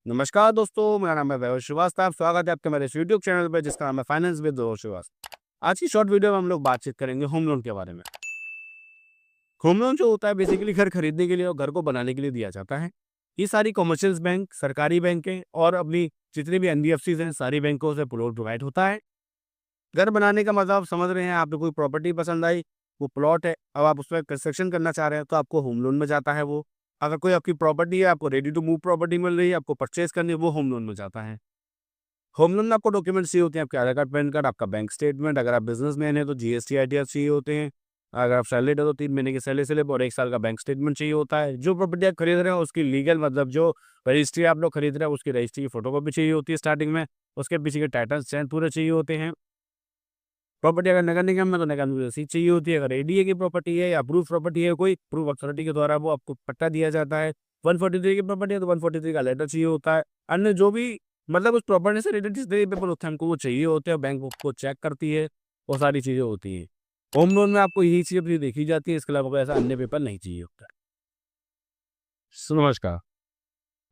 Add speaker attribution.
Speaker 1: नमस्कार दोस्तों, मेरा नाम है वैभव श्रीवास्तव। स्वागत है आपके मेरे इस यूट्यूब चैनल पे जिसका नाम है फाइनेंस विद वैभव श्रीवास्तव। आज की शॉर्ट वीडियो में हम लोग बातचीत करेंगे होम लोन के बारे में। होम लोन जो होता है बेसिकली घर खरीदने के लिए और घर को बनाने के लिए दिया जाता है। ये सारी कमर्शियल बैंक, सरकारी बैंकें और अपनी जितनी भी एनबीएफसीज हैं, सारी बैंकों से लोन प्रोवाइड होता है। घर बनाने का मतलब आप समझ रहे हैं, आपको कोई प्रॉपर्टी पसंद आई, वो प्लॉट है, अब आप उसमें कंस्ट्रक्शन करना चाह रहे हैं तो आपको होम लोन में जाता है वो। अगर कोई आपकी प्रॉपर्टी है, आपको रेडी टू मूव प्रॉपर्टी मिल रही है, आपको परचेज करनी है, वो होम लोन में जाता है। होम लोन में आपको डॉक्यूमेंट्स चाहिए होते हैं, आपके आधार कार्ड, पैन कार्ड, आपका बैंक स्टेटमेंट, अगर आप बिजनेसमैन हैं तो जीएसटी, आईटीआर चाहिए होते हैं। अगर आप सैलरीड हो तो 3 महीने की सैलरी स्लिप और 1 साल का बैंक स्टेटमेंट चाहिए होता है। जो प्रॉपर्टी आप खरीद रहे हो उसकी लीगल मतलब जो रजिस्ट्री आप लोग खरीद रहे हो उसकी रजिस्ट्री की फोटोकॉपी चाहिए होती है स्टार्टिंग में। उसके पीछे के टाइटल चेंज पूरे चाहिए होते हैं। प्रॉपर्टी अगर नगर निगम है तो नगर निगम रसीद चाहिए होती है। अगर एडीए की प्रॉपर्टी है या अप्रूव प्रॉपर्टी है, कोई अप्रूव अथॉरिटी के द्वारा वो आपको पट्टा दिया जाता है। 143 की प्रॉपर्टी है तो 143 का लेटर चाहिए होता है। अन्य जो भी मतलब उस प्रॉपर्टी से रिलेटेड जितने भी पेपर होते हैं हमको वो चाहिए होते हैं। बैंक उसको चेक करती है, वो सारी चीज़ें होती हैं। होम लोन में आपको यही चीज़ अपनी देखी जाती है, इसके अलावा कोई ऐसा अन्य पेपर नहीं चाहिए होता है। नमस्कार।